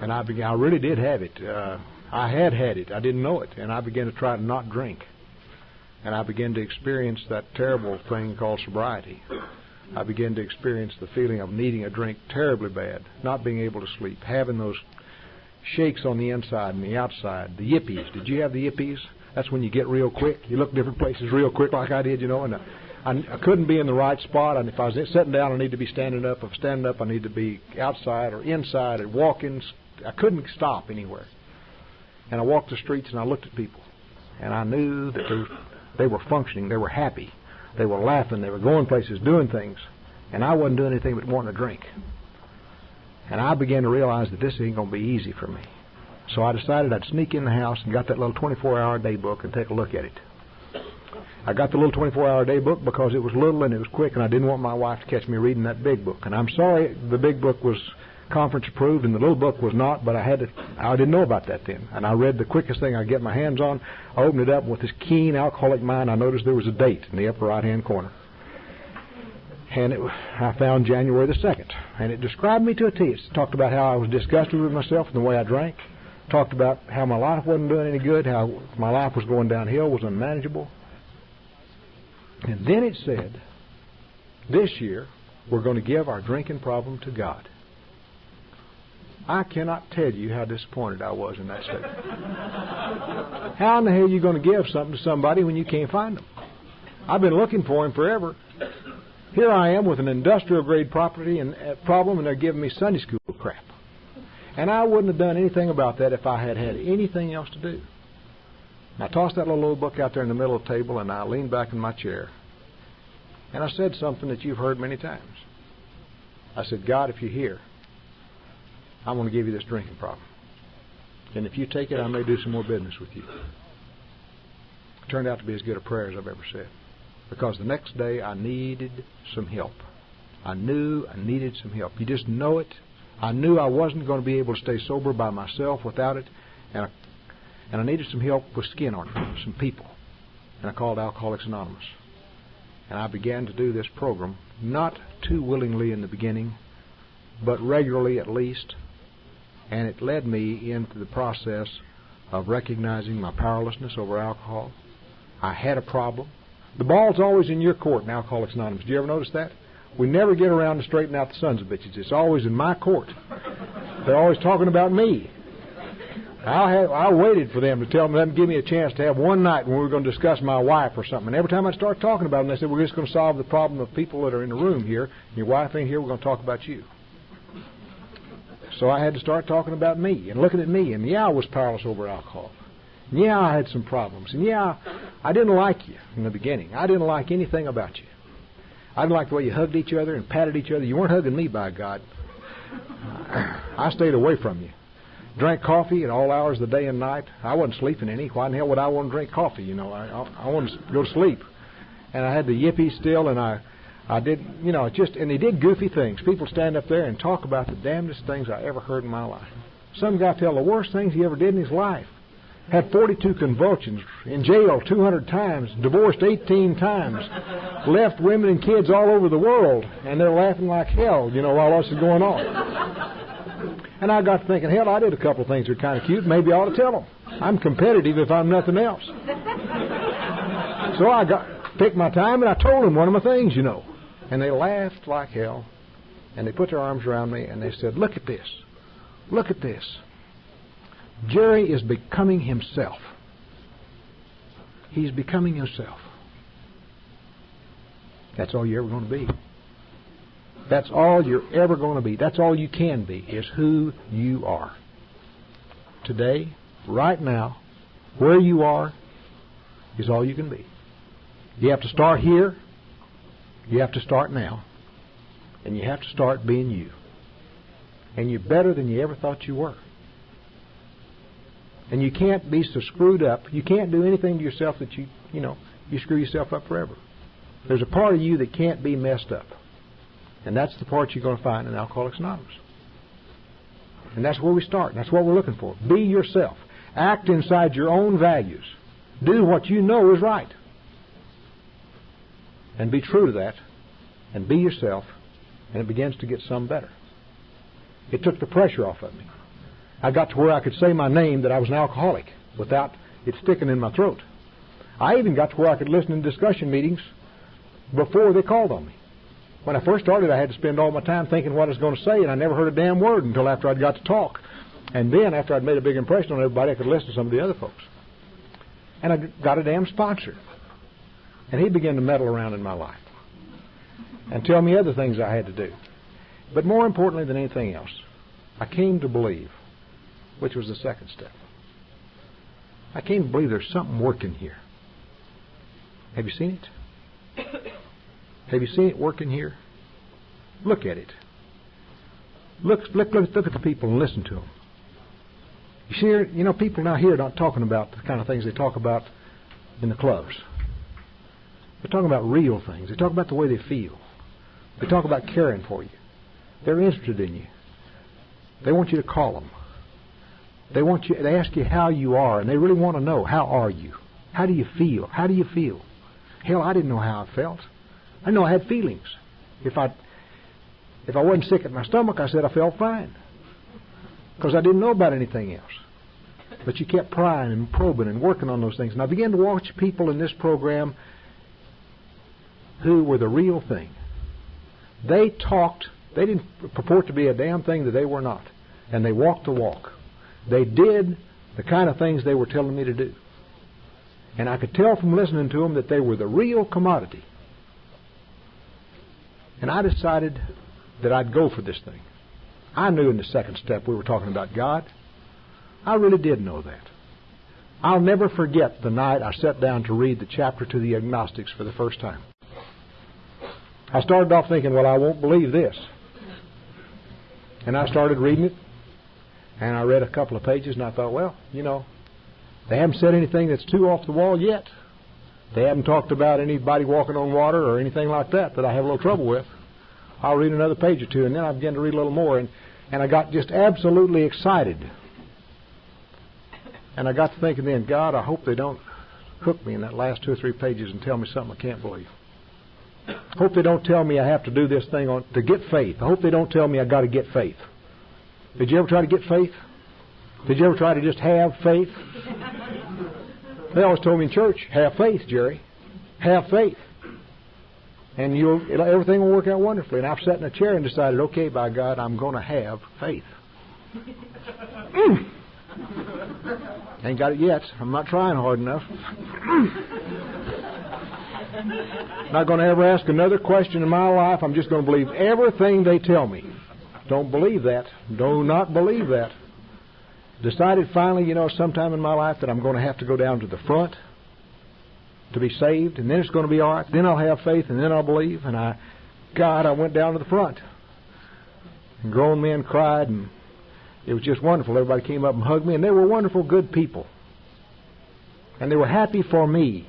B: And I really did have it. I had it. I didn't know it. And I began to try to not drink. And I began to experience that terrible thing called sobriety. I began to experience the feeling of needing a drink terribly bad, not being able to sleep, having those shakes on the inside and the outside, the yippies. Did you have the yippies? That's when you get real quick. You look different places real quick like I did, and I couldn't be in the right spot. And if I was sitting down, I need to be standing up. If I'm standing up, I need to be outside or inside and walking. I couldn't stop anywhere. And I walked the streets and I looked at people. And I knew that they were functioning. They were happy. They were laughing. They were going places, doing things. And I wasn't doing anything but wanting a drink. And I began to realize that this ain't going to be easy for me. So I decided I'd sneak in the house and got that little 24-hour day book and take a look at it. I got the little 24-hour day book because it was little and it was quick, and I didn't want my wife to catch me reading that big book. And I'm sorry the big book was conference approved and the little book was not, but I didn't know about that then. And I read the quickest thing I could get my hands on. I opened it up, and with this keen alcoholic mind, I noticed there was a date in the upper right-hand corner. And I found January the 2nd. And it described me to a T. It talked about how I was disgusted with myself and the way I drank. Talked about how my life wasn't doing any good, how my life was going downhill, was unmanageable. And then it said, this year, we're going to give our drinking problem to God. I cannot tell you how disappointed I was in that statement. How in the hell are you going to give something to somebody when you can't find them? I've been looking for him forever. Here I am with an industrial grade property and problem, and they're giving me Sunday school crap. And I wouldn't have done anything about that if I had had anything else to do. I tossed that little old book out there in the middle of the table, and I leaned back in my chair. And I said something that you've heard many times. I said, God, if you're here, I'm going to give you this drinking problem. And if you take it, I may do some more business with you. It turned out to be as good a prayer as I've ever said. Because the next day I needed some help. I knew I needed some help. You just know it. I knew I wasn't going to be able to stay sober by myself without it. And I needed some help with skin arthritis, some people. And I called Alcoholics Anonymous. And I began to do this program, not too willingly in the beginning, but regularly at least. And it led me into the process of recognizing my powerlessness over alcohol. I had a problem. The ball's always in your court in Alcoholics Anonymous. Do you ever notice that? We never get around to straighten out the sons of bitches. It's always in my court. They're always talking about me. I waited for them to tell them, let them give me a chance to have one night when we were going to discuss my wife or something. And every time I start talking about them, they said, we're just going to solve the problem of people that are in the room here. Your wife ain't here, we're going to talk about you. So I had to start talking about me and looking at me. And yeah, I was powerless over alcohol. And yeah, I had some problems. And yeah, I didn't like you in the beginning. I didn't like anything about you. I didn't like the way you hugged each other and patted each other. You weren't hugging me, by God. I stayed away from you. Drank coffee at all hours of the day and night. I wasn't sleeping any. Why in the hell would I want to drink coffee? You know, I wanted to go to sleep. And I had the yippee still, and I did, you know, and they did goofy things. People stand up there and talk about the damnedest things I ever heard in my life. Some guy tell the worst things he ever did in his life. Had 42 convulsions, in jail 200 times, divorced 18 times, left women and kids all over the world, and they're laughing like hell, you know, while all this is going on. And I got to thinking, hell, I did a couple of things that are kind of cute. Maybe I ought to tell them. I'm competitive if I'm nothing else. So I picked my time, and I told them one of my things, you know. And they laughed like hell, and they put their arms around me, and they said, look at this. Look at this. Jerry is becoming himself. He's becoming himself. That's all you're ever going to be. That's all you're ever going to be. That's all you can be, is who you are. Today, right now, where you are is all you can be. You have to start here. You have to start now. And you have to start being you. And you're better than you ever thought you were. And you can't be so screwed up. You can't do anything to yourself that you screw yourself up forever. There's a part of you that can't be messed up. And that's the part you're going to find in Alcoholics Anonymous. And that's where we start. That's what we're looking for. Be yourself. Act inside your own values. Do what you know is right. And be true to that. And be yourself. And it begins to get some better. It took the pressure off of me. I got to where I could say my name that I was an alcoholic without it sticking in my throat. I even got to where I could listen in discussion meetings before they called on me. When I first started, I had to spend all my time thinking what I was going to say, and I never heard a damn word until after I'd got to talk. And then, after I'd made a big impression on everybody, I could listen to some of the other folks. And I got a damn sponsor. And he began to meddle around in my life and tell me other things I had to do. But more importantly than anything else, I came to believe, which was the second step. I came to believe there's something working here. Have you seen it? Have you seen it working here? Look at it. Look at the people and listen to them. You see, people now here are not talking about the kind of things they talk about in the clubs. They're talking about real things. They talk about the way they feel. They talk about caring for you. They're interested in you. They want you to call them. They ask you how you are, and they really want to know, how are you? How do you feel? How do you feel? Hell, I didn't know how I felt. I know I had feelings. If I wasn't sick at my stomach, I said I felt fine. Because I didn't know about anything else. But you kept prying and probing and working on those things. And I began to watch people in this program who were the real thing. They talked. They didn't purport to be a damn thing that they were not. And they walked the walk. They did the kind of things they were telling me to do. And I could tell from listening to them that they were the real commodity. And I decided that I'd go for this thing. I knew in the second step we were talking about God. I really did know that. I'll never forget the night I sat down to read the chapter to the agnostics for the first time. I started off thinking, well, I won't believe this. And I started reading it, and I read a couple of pages, and I thought, well, you know, they haven't said anything that's too off the wall yet. They haven't talked about anybody walking on water or anything like that I have a little trouble with. I'll read another page or two, and then I began to read a little more, and I got just absolutely excited. And I got to thinking then, God, I hope they don't hook me in that last 2 or 3 pages and tell me something I can't believe. I hope they don't tell me I have to do this thing to get faith. I hope they don't tell me I got to get faith. Did you ever try to get faith? Did you ever try to just have faith? They always told me in church, have faith, Jerry. Have faith. And everything will work out wonderfully. And I've sat in a chair and decided, okay, by God, I'm going to have faith. Ain't got it yet. I'm not trying hard enough. Not going to ever ask another question in my life. I'm just going to believe everything they tell me. Don't believe that. Do not believe that. Decided finally, sometime in my life that I'm going to have to go down to the front to be saved, and then it's going to be all right. Then I'll have faith, and then I'll believe. And I went down to the front. And grown men cried, and it was just wonderful. Everybody came up and hugged me, and they were wonderful, good people. And they were happy for me.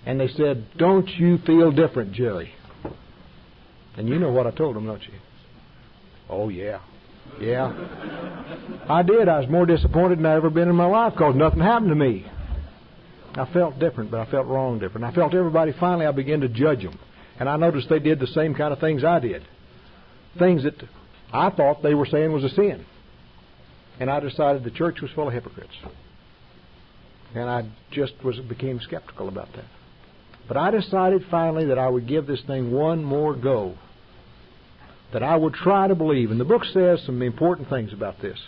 B: And they said, don't you feel different, Jerry? And you know what I told them, don't you? Oh, yeah. Yeah. I did. I was more disappointed than I ever been in my life because nothing happened to me. I felt different, but I felt wrong different. I felt everybody, finally, I began to judge them. And I noticed they did the same kind of things I did. Things that I thought they were saying was a sin. And I decided the church was full of hypocrites. And I just became skeptical about that. But I decided finally that I would give this thing one more go. That I would try to believe. And the book says some important things about this.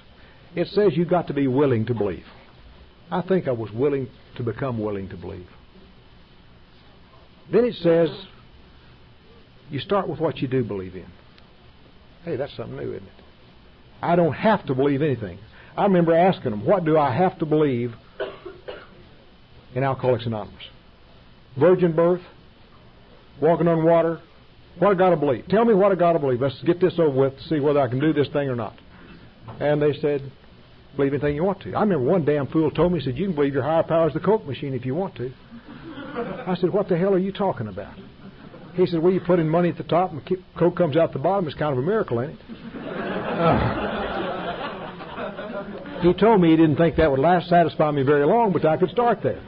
B: It says you've got to be willing to believe. I think I was willing to become willing to believe. Then it says you start with what you do believe in. Hey, that's something new, isn't it? I don't have to believe anything. I remember asking them, what do I have to believe in Alcoholics Anonymous? Virgin birth? Walking on water? What I got to believe? Tell me what I got to believe. Let's get this over with to see whether I can do this thing or not. And they said, believe anything you want to. I remember one damn fool told me, he said, you can believe your higher power is the Coke machine if you want to. I said, what the hell are you talking about? He said, well, you put in money at the top and Coke comes out the bottom. It's kind of a miracle, ain't it? He told me he didn't think that would satisfy me very long, but I could start there.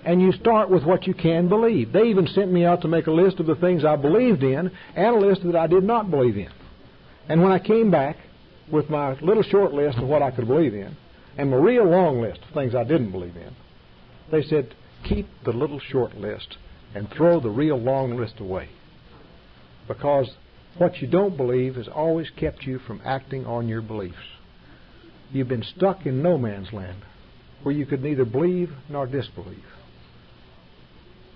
B: And you start with what you can believe. They even sent me out to make a list of the things I believed in and a list that I did not believe in. And when I came back with my little short list of what I could believe in and my real long list of things I didn't believe in, they said, keep the little short list and throw the real long list away. Because what you don't believe has always kept you from acting on your beliefs. You've been stuck in no man's land where you could neither believe nor disbelieve.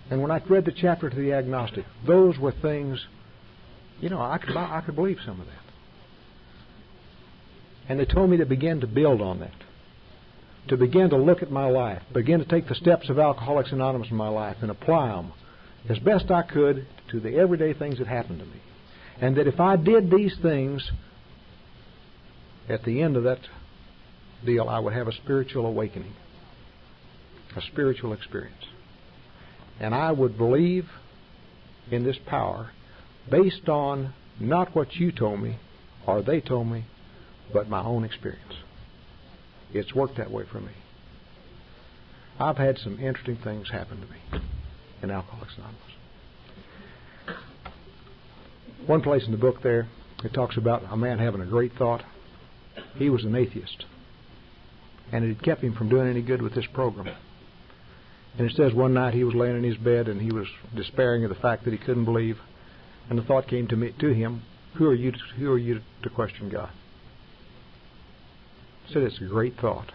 B: And when I read the chapter to the agnostic, those were things, I could believe some of that. And they told me to begin to build on that. To begin to look at my life. Begin to take the steps of Alcoholics Anonymous in my life and apply them as best I could to the everyday things that happened to me. And that if I did these things, at the end of that deal, I would have a spiritual awakening. A spiritual experience. And I would believe in this power based on not what you told me or they told me, but my own experience. It's worked that way for me. I've had some interesting things happen to me in Alcoholics Anonymous. One place in the book there, it talks about a man having a great thought. He was an atheist. And it had kept him from doing any good with this program. And it says one night he was laying in his bed and he was despairing of the fact that he couldn't believe. And the thought came to him, who are you to question God? He said, it's a great thought.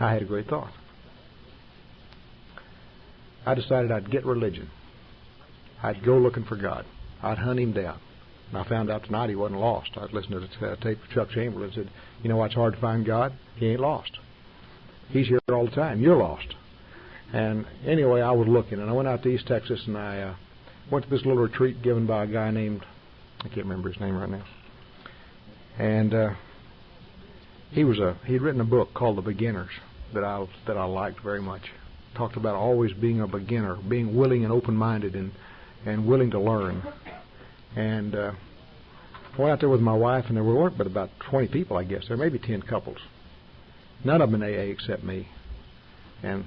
B: I had a great thought. I decided I'd get religion. I'd go looking for God. I'd hunt him down. And I found out tonight he wasn't lost. I'd listened to the tape of Chuck Chamberlain and said, you know why it's hard to find God? He ain't lost. He's here all the time. You're lost. And anyway, I was looking, and I went out to East Texas, and I went to this little retreat given by a guy named, I can't remember his name right now. And he'd written a book called The Beginners that I liked very much. Talked about always being a beginner, being willing and open-minded and willing to learn. And I went out there with my wife, and there weren't but about 20 people, I guess. There may be 10 couples. None of them in AA except me. And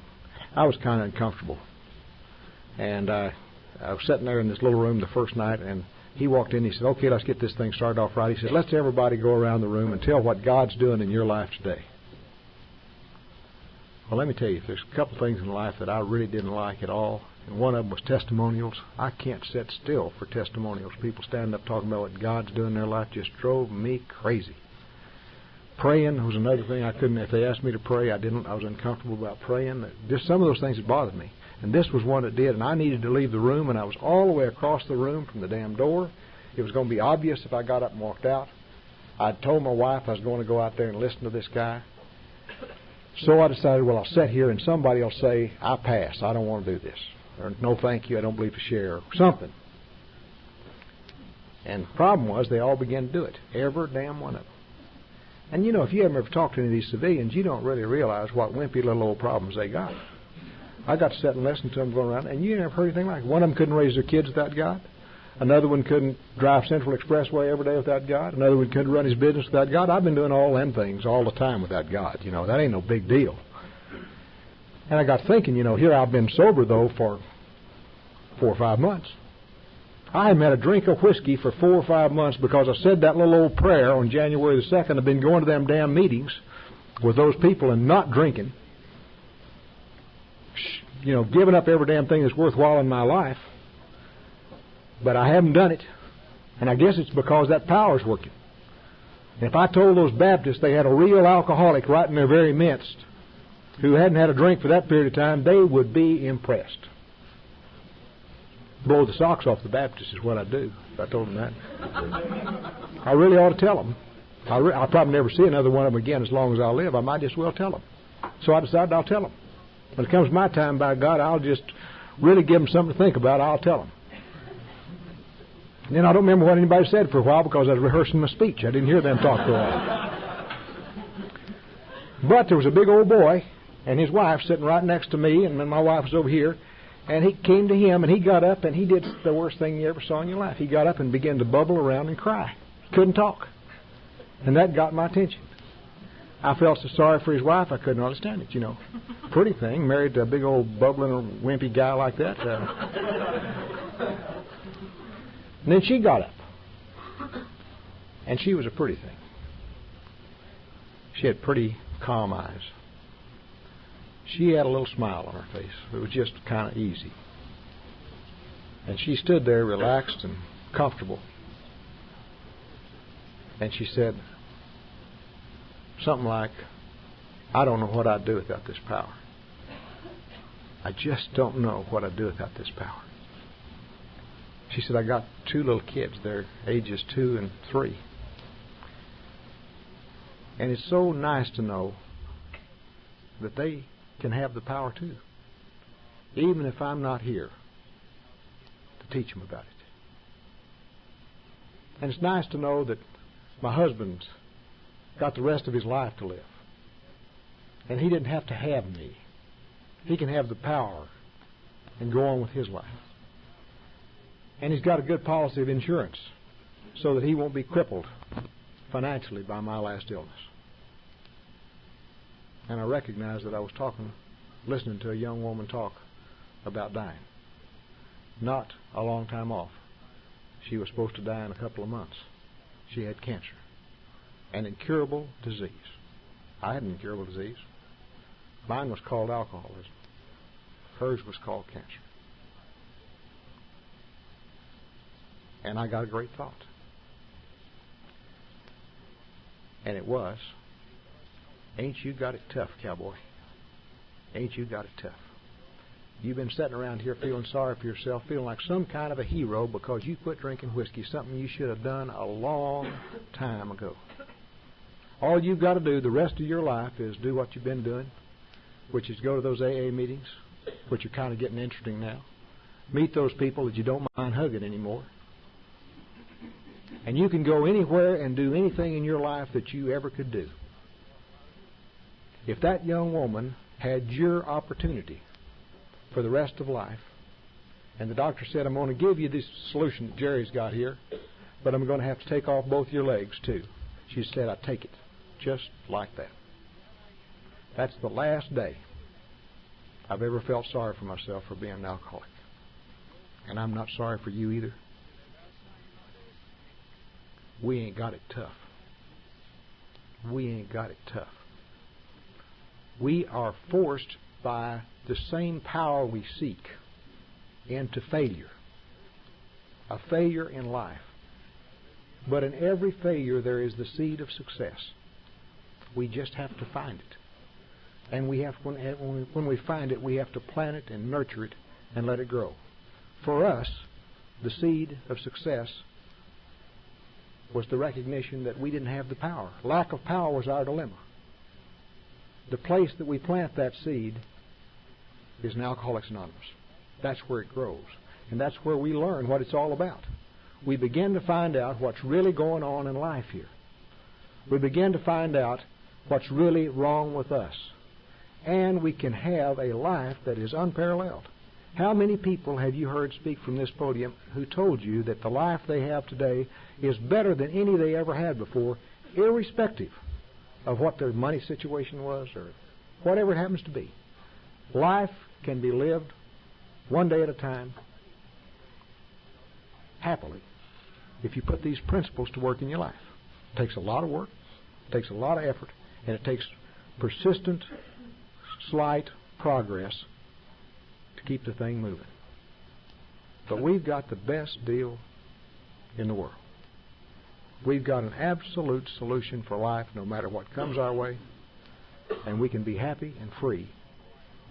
B: I was kind of uncomfortable. And I was sitting there in this little room the first night, and he walked in. He said, okay, let's get this thing started off right. He said, let's everybody go around the room and tell what God's doing in your life today. Well, let me tell you, there's a couple things in life that I really didn't like at all, and one of them was testimonials. I can't sit still for testimonials. People standing up talking about what God's doing in their life just drove me crazy. Praying was another thing I couldn't. If they asked me to pray, I didn't. I was uncomfortable about praying. Just some of those things that bothered me. And this was one that did, and I needed to leave the room, and I was all the way across the room from the damn door. It was going to be obvious if I got up and walked out. I'd told my wife I was going to go out there and listen to this guy. So I decided, well, I'll sit here, and somebody will say, I pass. I don't want to do this. Or, no, thank you. I don't believe to share. Or something. And the problem was they all began to do it. Every damn one of them. And, you know, if you ever talked to any of these civilians, you don't really realize what wimpy little old problems they got. I got to sit and listen to them going around, and you never heard anything like it. One of them couldn't raise their kids without God. Another one couldn't drive Central Expressway every day without God. Another one couldn't run his business without God. I've been doing all them things all the time without God. You know, that ain't no big deal. And I got thinking, you know, here I've been sober, though, for 4 or 5 months. I haven't had a drink of whiskey for 4 or 5 months because I said that little old prayer on January the 2nd. I've been going to them damn meetings with those people and not drinking. You know, giving up every damn thing that's worthwhile in my life. But I haven't done it. And I guess it's because that power's working. And if I told those Baptists they had a real alcoholic right in their very midst who hadn't had a drink for that period of time, they would be impressed. Blow the socks off the Baptists is what I do. If I told them that. I really ought to tell them. I'll probably never see another one of them again as long as I live. I might just well tell them. So I decided I'll tell them. When it comes my time, by God, I'll just really give them something to think about. I'll tell them. And then I don't remember what anybody said for a while because I was rehearsing my speech. I didn't hear them talk for a while. But there was a big old boy and his wife sitting right next to me, and then my wife was over here. And he came to him, and he got up, and he did the worst thing you ever saw in your life. He got up and began to bubble around and cry. Couldn't talk. And that got my attention. I felt so sorry for his wife, I couldn't understand it, you know. Pretty thing, married to a big old bubbling, wimpy guy like that. And then she got up. And she was a pretty thing. She had pretty calm eyes. She had a little smile on her face. It was just kind of easy. And she stood there relaxed and comfortable. And she said something like, I don't know what I'd do without this power. I just don't know what I'd do without this power. She said, I got 2 little kids. They're ages 2 and 3. And it's so nice to know that they can have the power too, even if I'm not here to teach them about it. And it's nice to know that my husband's got the rest of his life to live, and he didn't have to have me. He can have the power and go on with his life. And he's got a good policy of insurance so that he won't be crippled financially by my last illness. And I recognized that I was listening to a young woman talk about dying. Not a long time off. She was supposed to die in a couple of months. She had cancer. An incurable disease. I had an incurable disease. Mine was called alcoholism. Hers was called cancer. And I got a great thought. And it was, ain't you got it tough, cowboy? Ain't you got it tough?
C: You've been sitting around here feeling sorry for yourself, feeling like some kind of a hero because you quit drinking whiskey, something you should have done a long time ago. All you've got to do the rest of your life is do what you've been doing, which is go to those AA meetings, which are kind of getting interesting now. Meet those people that you don't mind hugging anymore. And you can go anywhere and do anything in your life that you ever could do. If that young woman had your opportunity for the rest of life, and the doctor said, I'm going to give you this solution that Jerry's got here, but I'm going to have to take off both your legs too. She said, I take it just like that. That's the last day I've ever felt sorry for myself for being an alcoholic. And I'm not sorry for you either. We ain't got it tough. We ain't got it tough. We are forced by the same power we seek into failure. A failure in life. But in every failure there is the seed of success. We just have to find it. And we have, when we find it, we have to plant it and nurture it and let it grow. For us, the seed of success was the recognition that we didn't have the power. Lack of power was our dilemma. The place that we plant that seed is in Alcoholics Anonymous. That's where it grows. And that's where we learn what it's all about. We begin to find out what's really going on in life here. We begin to find out what's really wrong with us. And we can have a life that is unparalleled. How many people have you heard speak from this podium who told you that the life they have today is better than any they ever had before, irrespective of what their money situation was or whatever it happens to be? Life can be lived one day at a time, happily, if you put these principles to work in your life. It takes a lot of work, it takes a lot of effort, and it takes persistent, slight progress to keep the thing moving. But we've got the best deal in the world. We've got an absolute solution for life no matter what comes our way, and we can be happy and free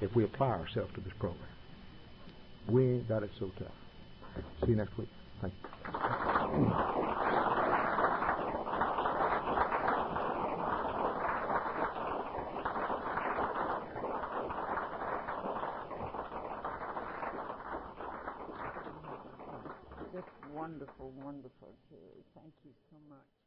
C: if we apply ourselves to this program. We ain't got it so tough. See you next week. Thank you.
A: Just wonderful, wonderful, Terry. Thank you so much.